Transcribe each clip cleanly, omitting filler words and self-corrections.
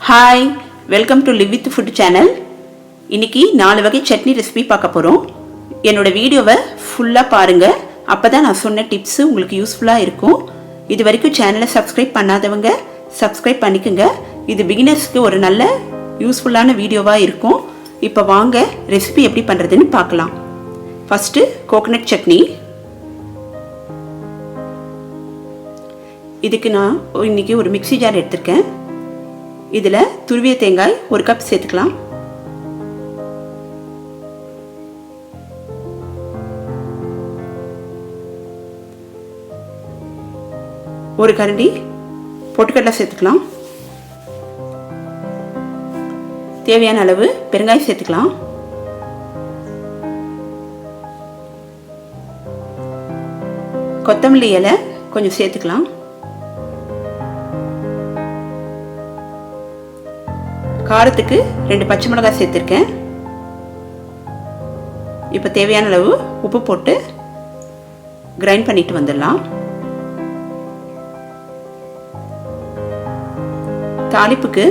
Hi, welcome to live with food channel. இன்னைக்கு 4 வகை chutney recipe பார்க்க போகிறோம். என்னோட வீடியோவை ஃபுல்லாக பாருங்கள். அப்போ தான் நான் சொன்ன டிப்ஸு உங்களுக்கு யூஸ்ஃபுல்லாக இருக்கும். இது வரைக்கும் சேனலை சப்ஸ்கிரைப் பண்ணாதவங்க சப்ஸ்கிரைப் பண்ணிக்கோங்க. இது பிகினர்ஸ்க்கு ஒரு நல்ல யூஸ்ஃபுல்லான வீடியோவாக இருக்கும். இப்போ வாங்க ரெசிபி எப்படி பண்ணுறதுன்னு பார்க்கலாம். First coconut chutney. இதுக்கு நான் இன்றைக்கி ஒரு மிக்ஸி ஜார் எடுத்திருக்கேன். இதில் துருவிய தேங்காய் 1 கப் சேர்த்துக்கலாம். ஒரு கரண்டி பொட்டுக்கடலை சேர்த்துக்கலாம். தேவையான அளவு பெருங்காயம் சேர்த்துக்கலாம். கொத்தமல்லி இலை கொஞ்சம் சேர்த்துக்கலாம். காரத்துக்கு 2 பச்சை மிளகாய் சேர்த்துருக்கேன். இப்போ தேவையான அளவு உப்பு போட்டு கிரைண்ட் பண்ணிட்டு வந்துடலாம். தாளிப்புக்கு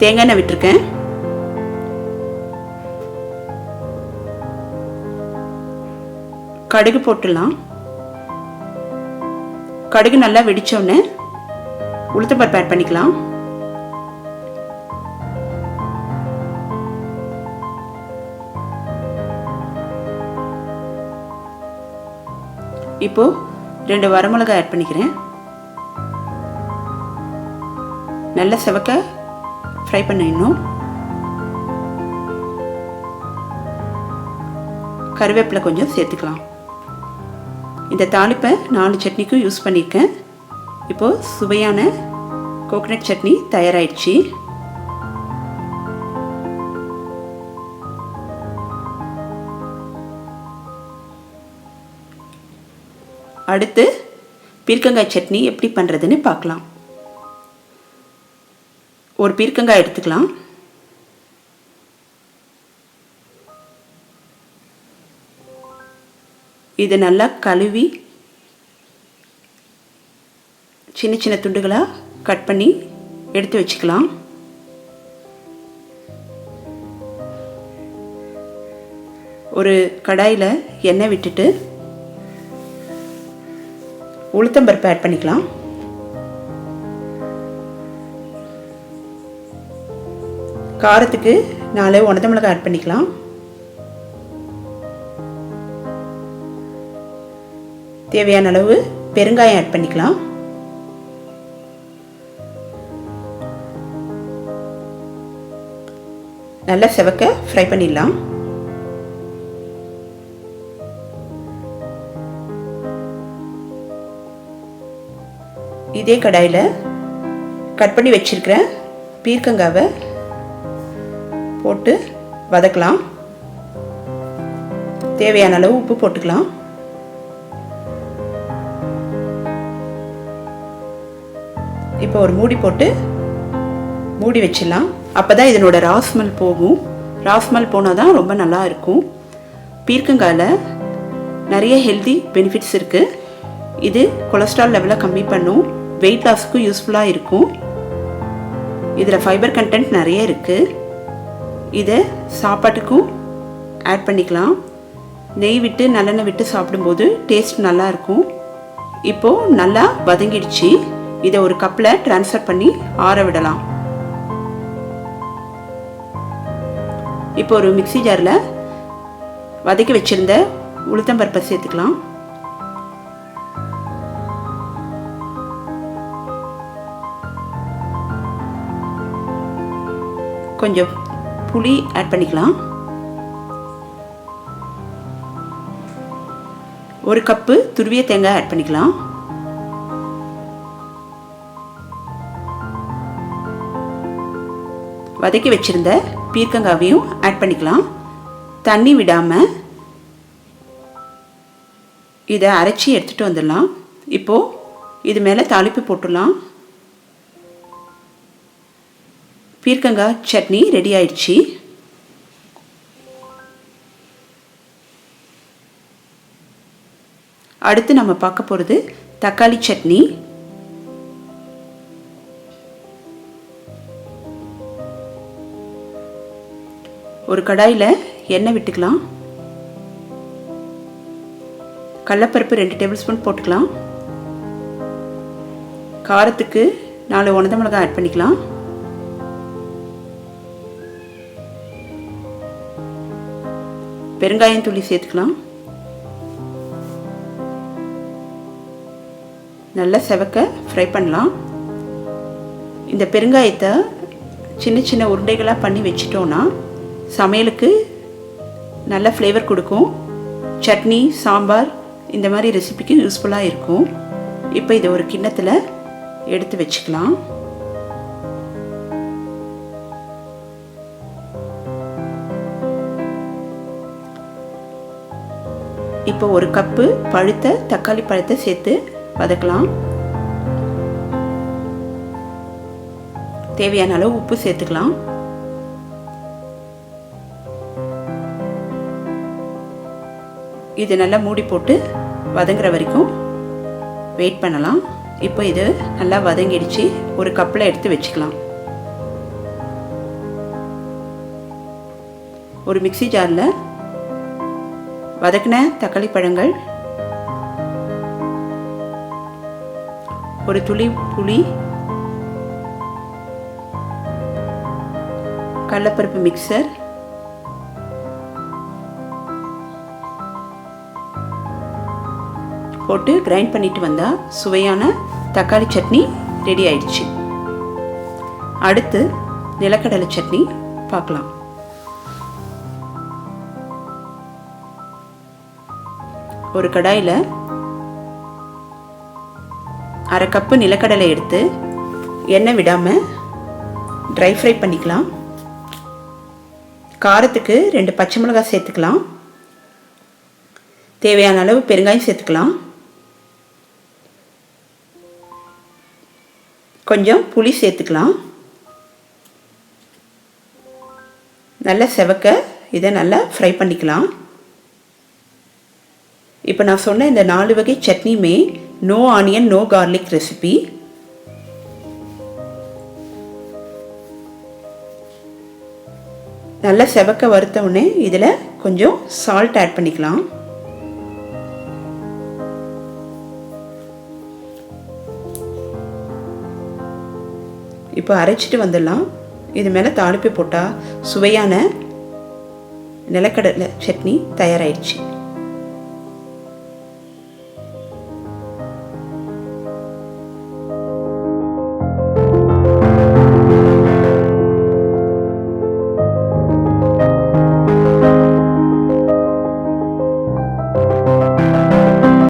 தேங்காய் எண்ணெய் விட்டுருக்கேன். கடுகு போட்டுடலாம். கடுகு நல்லா வெடிச்சோடனே உளுத்தம்பருப்பு ஆட் பண்ணிக்கலாம். இப்போ 2 வரமிளகாய் ஆட் பண்ணிக்கிறேன். நல்ல செவக்க ஃப்ரை பண்ணிடணும். கருவேப்பிலை கொஞ்சம் சேர்த்துக்கலாம். இந்த தாளிப்பை 4 சட்னிக்கும் யூஸ் பண்ணியிருக்கேன். இப்போது சுவையான கோகனட் சட்னி தயாராகிடுச்சு. அடுத்து பீர்க்கங்காய் சட்னி எப்படி பண்ணுறதுன்னு பார்க்கலாம். ஒரு பீர்க்கங்காய் எடுத்துக்கலாம். இது நல்லா கழுவி சின்ன சின்ன துண்டுகளாக கட் பண்ணி எடுத்து வச்சுக்கலாம். ஒரு கடாயில் எண்ணெய் விட்டுட்டு உளுத்தம்பருப்பு ஆட் பண்ணிக்கலாம். காரத்துக்கு 4 உணத்த மிளகாய் ஆட் பண்ணிக்கலாம். தேவையான அளவு பெருங்காயம் ஆட் பண்ணிக்கலாம். நல்லா செவக்க ஃப்ரை பண்ணிடலாம். இதே கடாயில் கட் பண்ணி வச்சிருக்கிற பீர்க்கங்காவை போட்டு வதக்கலாம். தேவையான அளவு உப்பு போட்டுக்கலாம். இப்போ ஒரு மூடி போட்டு மூடி வச்சிடலாம். அப்போ தான் இதனோட ராஸ்மல் போகும். ராஸ்மல் போனால் தான் ரொம்ப நல்லா இருக்கும். பீர்க்கங்காயில் நிறைய ஹெல்தி பெனிஃபிட்ஸ் இருக்குது. இது கொலஸ்ட்ரால் லெவலை கம்மி பண்ணும். வெயிட் லாஸ்க்கும் யூஸ்ஃபுல்லாக இருக்கும். இதில் ஃபைபர் கண்டென்ட் நிறைய இருக்குது. இதை சாப்பாட்டுக்கும் ஆட் பண்ணிக்கலாம். நெய் விட்டு நல்லெண்ணெய் விட்டு சாப்பிடும்போது டேஸ்ட் நல்லா இருக்கும். இப்போது நல்லா வதங்கிடுச்சு. இதை ஒரு கப்பில் ட்ரான்ஸ்ஃபர் பண்ணி ஆற விடலாம். இப்போ ஒரு மிக்ஸி ஜாரில் வதக்கி வச்சுருந்த உளுத்தம்பருப்பை சேர்த்துக்கலாம். கொஞ்சம் புளி ஆட் பண்ணிக்கலாம். 1 கப்பு துருவிய தேங்காய் ஆட் பண்ணிக்கலாம். வதக்கி வச்சிருந்த பீர்க்கங்காவையும் ஆட் பண்ணிக்கலாம். தண்ணி விடாமல் இதை அரைச்சி எடுத்துகிட்டு வந்துடலாம். இப்போது இது மேலே தாளிப்பு போட்டுடலாம். பீர்க்கங்காய் சட்னி ரெடி ஆயிடுச்சு. அடுத்து நம்ம பார்க்க போகிறது தக்காளி சட்னி. ஒரு கடாயில் எண்ணெய் விட்டுக்கலாம். கடலைப்பருப்பு 2 டேபிள் ஸ்பூன் போட்டுக்கலாம். காரத்துக்கு 4 உலர்ந்த மிளகாய் ஆட் பண்ணிக்கலாம். பெருங்காயம் தூளி சேர்த்துக்கலாம். நல்லா செவக்க ஃப்ரை பண்ணலாம். இந்த பெருங்காயத்தை சின்ன சின்ன உருண்டைகளாக பண்ணி வச்சிட்டோன்னா சமையலுக்கு நல்ல ஃப்ளேவர் கொடுக்கும். சட்னி, சாம்பார் இந்த மாதிரி ரெசிபிக்கு யூஸ்ஃபுல்லாக இருக்கும். இப்போ இதை ஒரு கிண்ணத்தில் எடுத்து வச்சுக்கலாம். இப்போ ஒரு கப்பு பழுத்த தக்காளி பழத்தை சேர்த்து வதக்கலாம். தேவையான அளவு உப்பு சேர்த்துக்கலாம். இது நல்லா மூடி போட்டு வதங்குற வரைக்கும் வெயிட் பண்ணலாம். இப்போ இது நல்லா வதங்கிடுச்சு. ஒரு கப்பில் எடுத்து வச்சுக்கலாம். ஒரு மிக்ஸி ஜாரில் வதக்கின தக்காளி பழங்கள், ஒரு துளி புளி, கடலைப்பருப்பு மிக்சர், போட்டு கிரைண்ட் பண்ணிட்டு வந்தால் சுவையான தக்காளி சட்னி ரெடி ஆயிடுச்சு. அடுத்து நிலக்கடலை சட்னி பார்க்கலாம். ஒரு கடாயில் 1/2 கப்பு நிலக்கடலை எடுத்து எண்ணெய் விடாமல் ட்ரை ஃப்ரை பண்ணிக்கலாம். காரத்துக்கு 2 பச்சை மிளகாய் சேர்த்துக்கலாம். தேவையான அளவு பெருங்காயம் சேர்த்துக்கலாம். கொஞ்சம் புளி சேர்த்துக்கலாம். நல்லா செவக்க இதை நல்லா ஃப்ரை பண்ணிக்கலாம். இப்போ நான் சொன்ன இந்த 4 வகை சட்னியுமே no onion no garlic recipe. நல்லா செவக்க வறுத்த உடனே இதில் கொஞ்சம் சால்ட் ஆட் பண்ணிக்கலாம். இப்போ அரைச்சிட்டு வந்துடலாம். இது மேலே தாளிப்பு போட்டால் சுவையான நிலக்கடலை சட்னி தயாராகிடுச்சு.